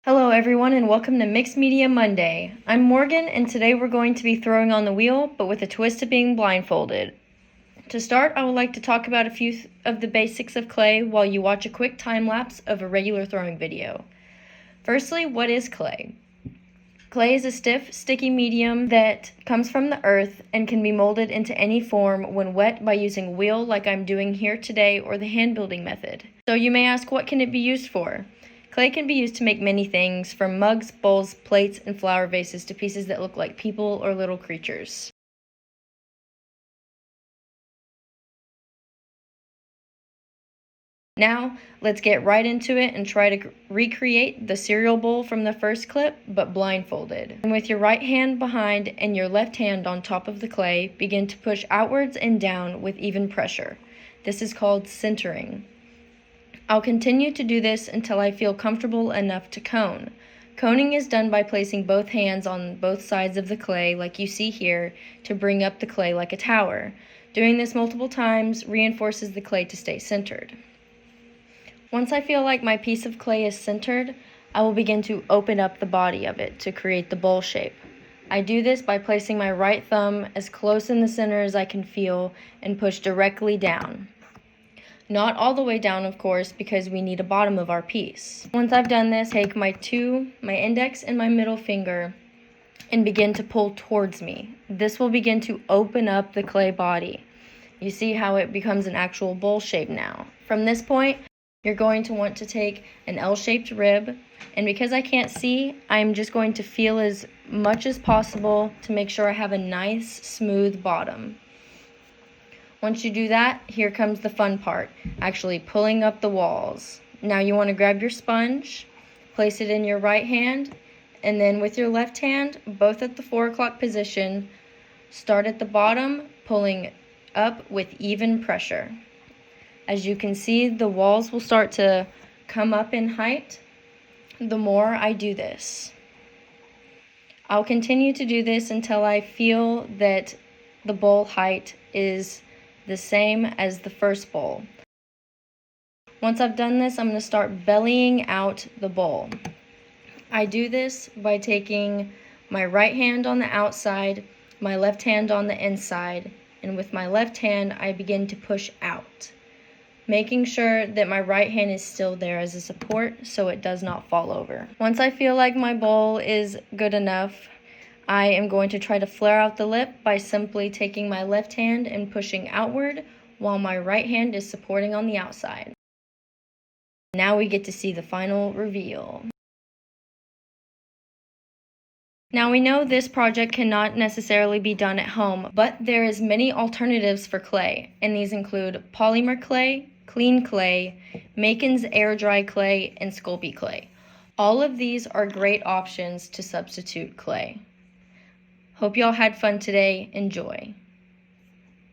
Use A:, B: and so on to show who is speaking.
A: Hello everyone and welcome to Mixed Media Monday. I'm Morgan and today we're going to be throwing on the wheel, but with a twist of being blindfolded. To start, I would like to talk about a few of the basics of clay while you watch a quick time lapse of a regular throwing video. Firstly, what is clay? Clay is a stiff, sticky medium that comes from the earth and can be molded into any form when wet by using wheel like I'm doing here today or the hand building method. So you may ask, what can it be used for? Clay can be used to make many things, from mugs, bowls, plates, and flower vases to pieces that look like people or little creatures. Now, let's get right into it and try to recreate the cereal bowl from the first clip, but blindfolded. And with your right hand behind and your left hand on top of the clay, begin to push outwards and down with even pressure. This is called centering. I'll continue to do this until I feel comfortable enough to cone. Coning is done by placing both hands on both sides of the clay, like you see here, to bring up the clay like a tower. Doing this multiple times reinforces the clay to stay centered. Once I feel like my piece of clay is centered, I will begin to open up the body of it to create the bowl shape. I do this by placing my right thumb as close in the center as I can feel and push directly down. Not all the way down, of course, because we need a bottom of our piece. Once I've done this, take my index and my middle finger and begin to pull towards me. This will begin to open up the clay body. You see how it becomes an actual bowl shape now. From this point, you're going to want to take an L-shaped rib, and because I can't see, I'm just going to feel as much as possible to make sure I have a nice, smooth bottom. Once you do that, here comes the fun part, actually pulling up the walls. Now you want to grab your sponge, place it in your right hand, and then with your left hand, both at the 4 o'clock position, start at the bottom, pulling up with even pressure. As you can see, the walls will start to come up in height the more I do this. I'll continue to do this until I feel that the bowl height is the same as the first bowl. Once I've done this, I'm going to start bellying out the bowl. I do this by taking my right hand on the outside, my left hand on the inside, and with my left hand, I begin to push out, making sure that my right hand is still there as a support so it does not fall over. Once I feel like my bowl is good enough, I am going to try to flare out the lip by simply taking my left hand and pushing outward while my right hand is supporting on the outside. Now we get to see the final reveal. Now we know this project cannot necessarily be done at home, but there is many alternatives for clay, and these include polymer clay, clean clay, Makin's air dry clay, and Sculpey clay. All of these are great options to substitute clay. Hope y'all had fun today. Enjoy.